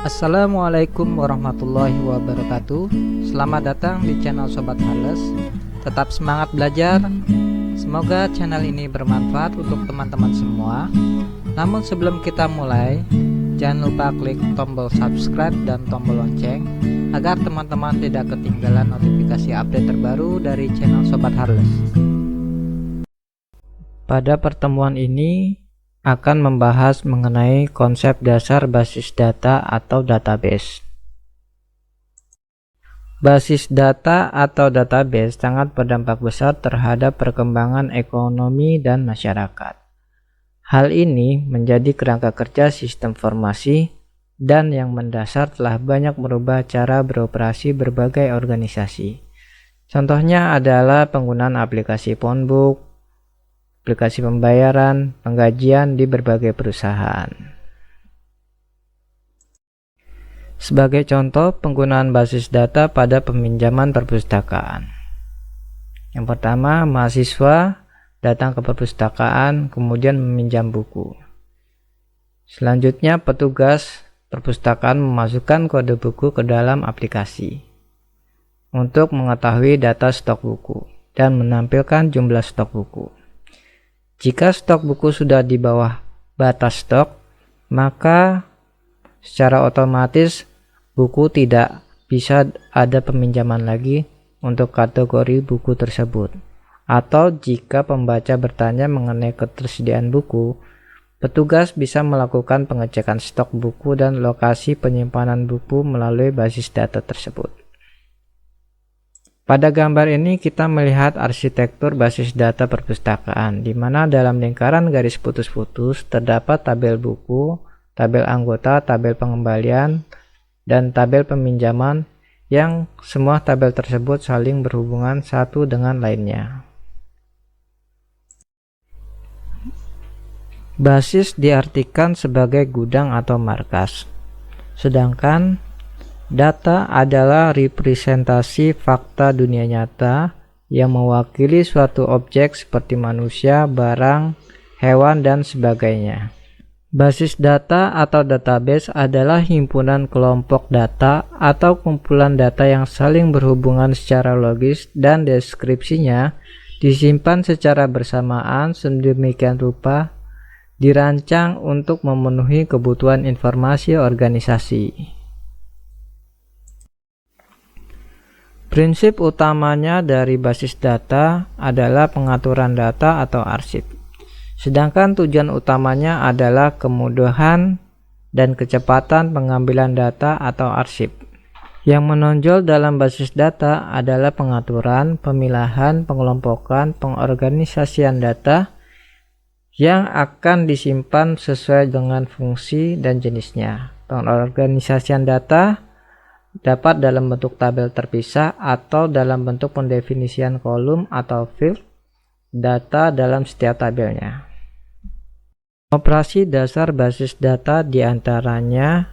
Assalamualaikum warahmatullahi wabarakatuh. Selamat datang di channel Sobat Hales. Tetap semangat belajar. Semoga channel ini bermanfaat untuk teman-teman semua. Namun sebelum kita mulai, jangan lupa klik tombol subscribe dan tombol lonceng agar teman-teman tidak ketinggalan notifikasi update terbaru dari channel Sobat Hales. Pada pertemuan ini akan membahas mengenai konsep dasar basis data atau database. Basis data atau database sangat berdampak besar terhadap perkembangan ekonomi dan masyarakat. Hal ini menjadi kerangka kerja sistem informasi dan yang mendasar telah banyak merubah cara beroperasi berbagai organisasi. Contohnya adalah penggunaan aplikasi phonebook, aplikasi pembayaran, penggajian di berbagai perusahaan. Sebagai contoh, penggunaan basis data pada peminjaman perpustakaan. Yang pertama, mahasiswa datang ke perpustakaan kemudian meminjam buku. Selanjutnya, petugas perpustakaan memasukkan kode buku ke dalam aplikasi untuk mengetahui data stok buku dan menampilkan jumlah stok buku. Jika stok buku sudah di bawah batas stok, maka secara otomatis buku tidak bisa ada peminjaman lagi untuk kategori buku tersebut. Atau jika pembaca bertanya mengenai ketersediaan buku, petugas bisa melakukan pengecekan stok buku dan lokasi penyimpanan buku melalui basis data tersebut. Pada gambar ini kita melihat arsitektur basis data perpustakaan, di mana dalam lingkaran garis putus-putus terdapat tabel buku, tabel anggota, tabel pengembalian, dan tabel peminjaman yang semua tabel tersebut saling berhubungan satu dengan lainnya. Basis diartikan sebagai gudang atau markas, sedangkan data adalah representasi fakta dunia nyata yang mewakili suatu objek seperti manusia, barang, hewan, dan sebagainya. Basis data atau database adalah himpunan kelompok data atau kumpulan data yang saling berhubungan secara logis dan deskripsinya disimpan secara bersamaan sedemikian rupa dirancang untuk memenuhi kebutuhan informasi organisasi. Prinsip utamanya dari basis data adalah pengaturan data atau arsip. Sedangkan tujuan utamanya adalah kemudahan dan kecepatan pengambilan data atau arsip. Yang menonjol dalam basis data adalah pengaturan, pemilahan, pengelompokan, pengorganisasian data yang akan disimpan sesuai dengan fungsi dan jenisnya. Pengorganisasian data dapat dalam bentuk tabel terpisah atau dalam bentuk pendefinisian kolom atau field data dalam setiap tabelnya. Operasi dasar basis data diantaranya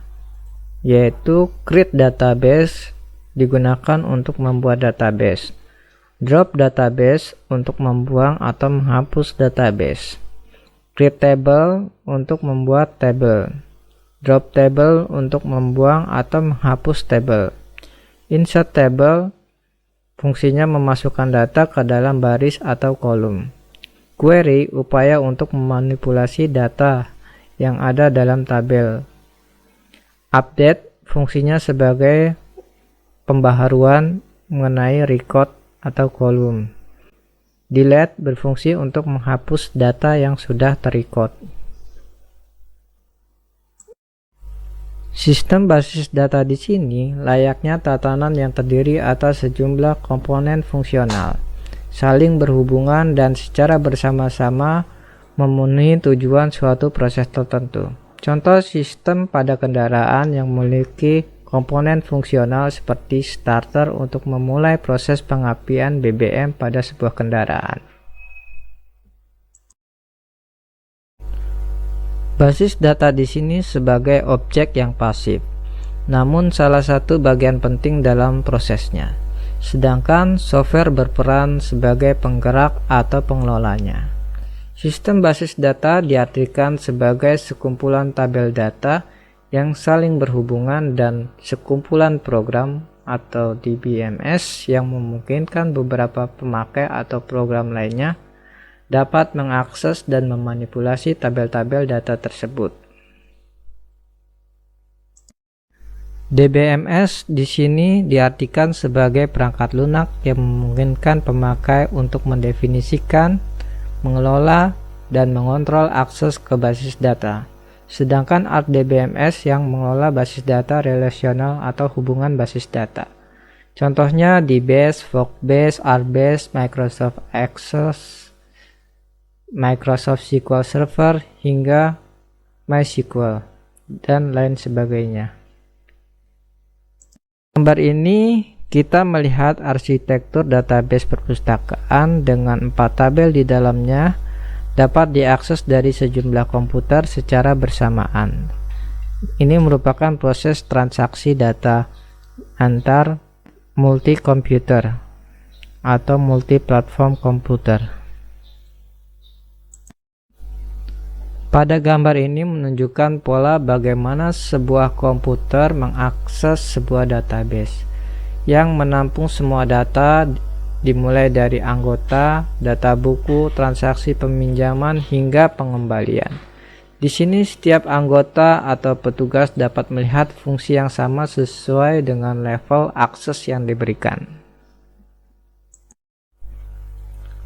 yaitu create database digunakan untuk membuat database, drop database untuk membuang atau menghapus database, create table untuk membuat table, drop table untuk membuang atau menghapus table. Insert table fungsinya memasukkan data ke dalam baris atau kolom. Query upaya untuk memanipulasi data yang ada dalam tabel. Update fungsinya sebagai pembaharuan mengenai record atau kolom. Delete berfungsi untuk menghapus data yang sudah terrecord. Sistem basis data di sini layaknya tatanan yang terdiri atas sejumlah komponen fungsional, saling berhubungan dan secara bersama-sama memenuhi tujuan suatu proses tertentu. Contoh sistem pada kendaraan yang memiliki komponen fungsional seperti starter untuk memulai proses pengapian BBM pada sebuah kendaraan. Basis data di sini sebagai objek yang pasif, namun salah satu bagian penting dalam prosesnya. Sedangkan software berperan sebagai penggerak atau pengelolanya. Sistem basis data diartikan sebagai sekumpulan tabel data yang saling berhubungan dan sekumpulan program atau DBMS yang memungkinkan beberapa pemakai atau program lainnya dapat mengakses dan memanipulasi tabel-tabel data tersebut. DBMS di sini diartikan sebagai perangkat lunak yang memungkinkan pemakai untuk mendefinisikan, mengelola, dan mengontrol akses ke basis data. Sedangkan RDBMS yang mengelola basis data relasional atau hubungan basis data. Contohnya DBase, VogtBase, RBase, Microsoft Access, Microsoft SQL Server, hingga MySQL, dan lain sebagainya. Gambar ini kita melihat arsitektur database perpustakaan dengan 4 tabel di dalamnya dapat diakses dari sejumlah komputer secara bersamaan. Ini merupakan proses transaksi data antar multi-komputer atau multi-platform komputer. Pada gambar ini menunjukkan pola bagaimana sebuah komputer mengakses sebuah database yang menampung semua data dimulai dari anggota, data buku, transaksi peminjaman, hingga pengembalian. Di sini setiap anggota atau petugas dapat melihat fungsi yang sama sesuai dengan level akses yang diberikan.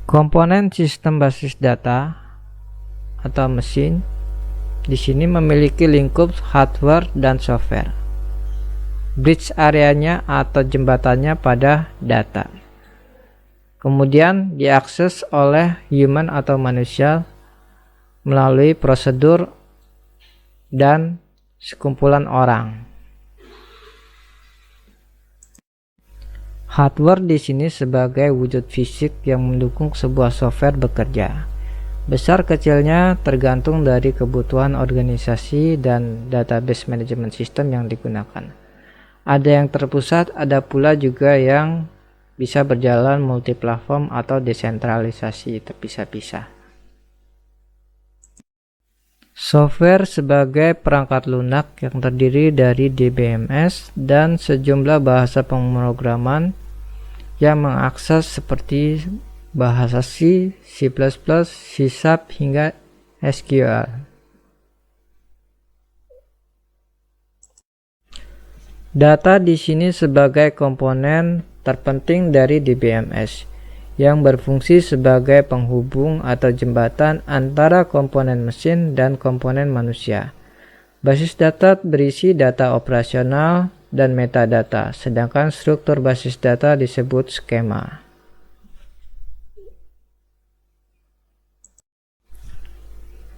Komponen sistem basis data atau mesin di sini memiliki lingkup hardware dan software. Bridge areanya atau jembatannya pada data. Kemudian diakses oleh human atau manusia melalui prosedur dan sekumpulan orang. Hardware di sini sebagai wujud fisik yang mendukung sebuah software bekerja. Besar kecilnya tergantung dari kebutuhan organisasi dan database management system yang digunakan. Ada yang terpusat, ada pula juga yang bisa berjalan multi-platform atau desentralisasi terpisah-pisah. Software sebagai perangkat lunak yang terdiri dari DBMS dan sejumlah bahasa pemrograman yang mengakses seperti bahasa C, C++, C#, hingga SQL. Data di sini sebagai komponen terpenting dari DBMS yang berfungsi sebagai penghubung atau jembatan antara komponen mesin dan komponen manusia. Basis data berisi data operasional dan metadata, sedangkan struktur basis data disebut skema.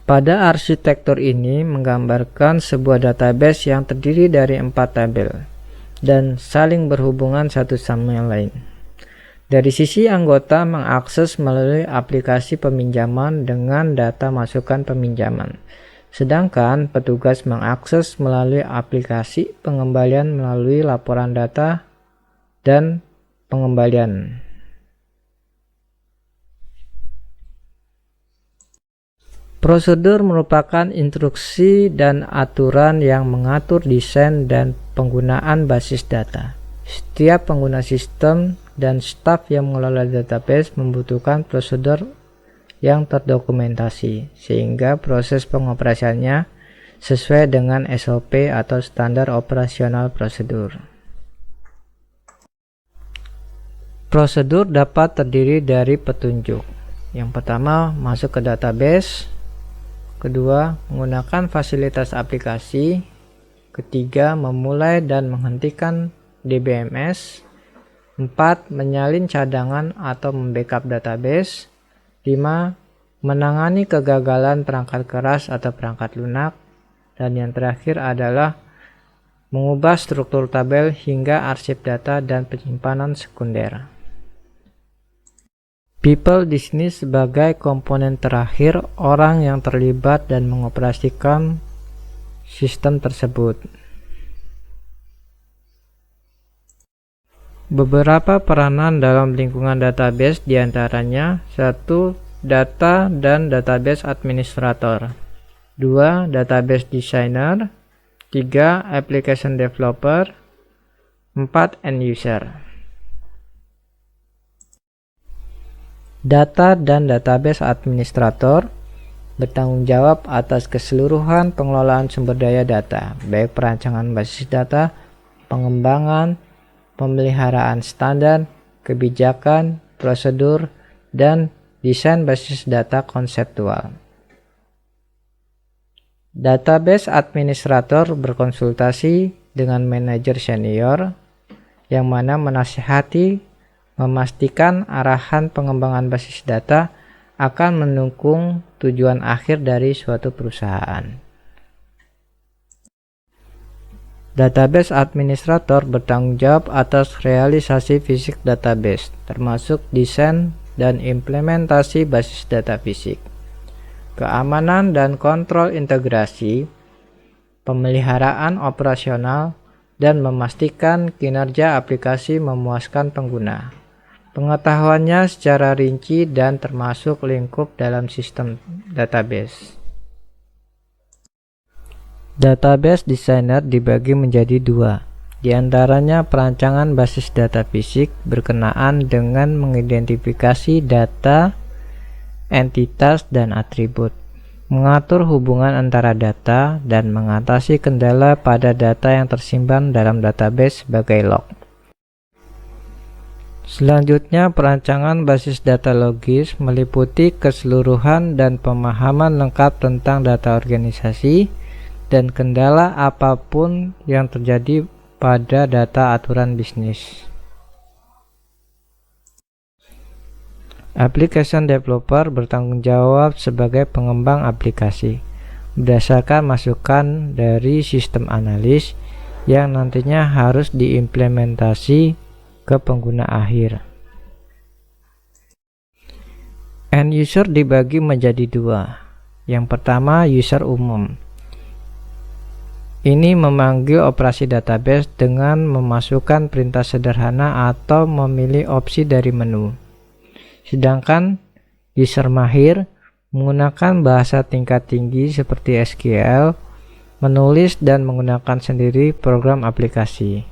Pada arsitektur ini menggambarkan sebuah database yang terdiri dari 4 tabel dan saling berhubungan satu sama yang lain. Dari sisi anggota mengakses melalui aplikasi peminjaman dengan data masukan peminjaman, sedangkan petugas mengakses melalui aplikasi pengembalian melalui laporan data dan pengembalian. Prosedur merupakan instruksi dan aturan yang mengatur desain dan penggunaan basis data. Setiap pengguna sistem dan staf yang mengelola database membutuhkan prosedur yang terdokumentasi, sehingga proses pengoperasiannya sesuai dengan SOP atau standar operasional prosedur. Prosedur dapat terdiri dari petunjuk. Yang pertama, masuk ke database. Kedua, menggunakan fasilitas aplikasi. Ketiga, memulai dan menghentikan DBMS. 4. Menyalin cadangan atau membackup database. 5. Menangani kegagalan perangkat keras atau perangkat lunak. Dan yang terakhir adalah mengubah struktur tabel hingga arsip data dan penyimpanan sekunder. People di sini sebagai komponen terakhir orang yang terlibat dan mengoperasikan sistem tersebut. Beberapa peranan dalam lingkungan database diantaranya 1. Data dan database administrator. 2. Database designer. 3. Application developer. 4. End user. Data dan database administrator bertanggung jawab atas keseluruhan pengelolaan sumber daya data, baik perancangan basis data, pengembangan, pemeliharaan standar, kebijakan, prosedur, dan desain basis data konseptual. Database administrator berkonsultasi dengan manajer senior yang mana menasihati, memastikan arahan pengembangan basis data akan mendukung tujuan akhir dari suatu perusahaan. Database administrator bertanggung jawab atas realisasi fisik database, termasuk desain dan implementasi basis data fisik, keamanan dan kontrol integrasi, pemeliharaan operasional, dan memastikan kinerja aplikasi memuaskan pengguna. Pengetahuannya secara rinci dan termasuk lingkup dalam sistem database. Database designer dibagi menjadi dua, di antaranya perancangan basis data fisik berkenaan dengan mengidentifikasi data, entitas, dan atribut, mengatur hubungan antara data, dan mengatasi kendala pada data yang tersimpan dalam database sebagai log. Selanjutnya, perancangan basis data logis meliputi keseluruhan dan pemahaman lengkap tentang data organisasi dan kendala apapun yang terjadi pada data aturan bisnis. Application developer bertanggung jawab sebagai pengembang aplikasi berdasarkan masukan dari sistem analis yang nantinya harus diimplementasi ke pengguna akhir. End user dibagi menjadi dua. Yang pertama, user umum. Ini memanggil operasi database dengan memasukkan perintah sederhana atau memilih opsi dari menu. Sedangkan user mahir menggunakan bahasa tingkat tinggi seperti SQL, menulis dan menggunakan sendiri program aplikasi.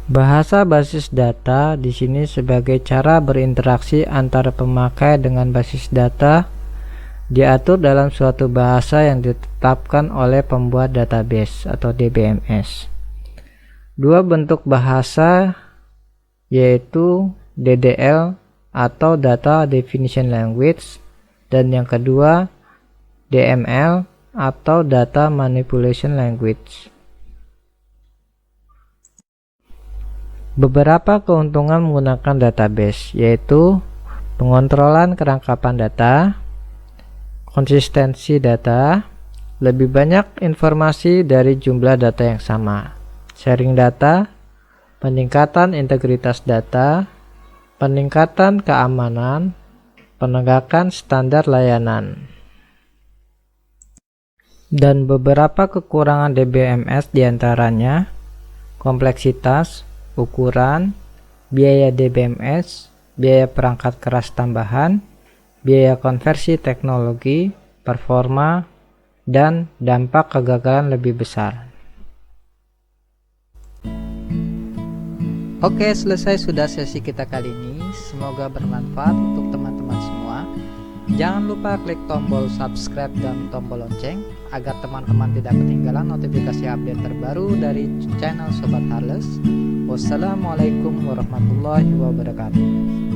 Bahasa basis data di sini sebagai cara berinteraksi antara pemakai dengan basis data diatur dalam suatu bahasa yang ditetapkan oleh pembuat database atau DBMS. Dua bentuk bahasa yaitu DDL atau Data Definition Language dan yang kedua DML atau Data Manipulation Language. Beberapa keuntungan menggunakan database yaitu pengontrolan kerangkapan data, konsistensi data, lebih banyak informasi dari jumlah data yang sama, sharing data, peningkatan integritas data, peningkatan keamanan, penegakan standar layanan. Dan beberapa kekurangan DBMS diantaranya kompleksitas, ukuran, biaya DBMS, biaya perangkat keras tambahan, biaya konversi teknologi, performa, dan dampak kegagalan lebih besar. Oke, selesai sudah sesi kita kali ini. Semoga bermanfaat untuk teman-teman semua. Jangan lupa klik tombol subscribe dan tombol lonceng agar teman-teman tidak ketinggalan notifikasi update terbaru dari channel Sobat Harless. Wassalamualaikum warahmatullahi wabarakatuh.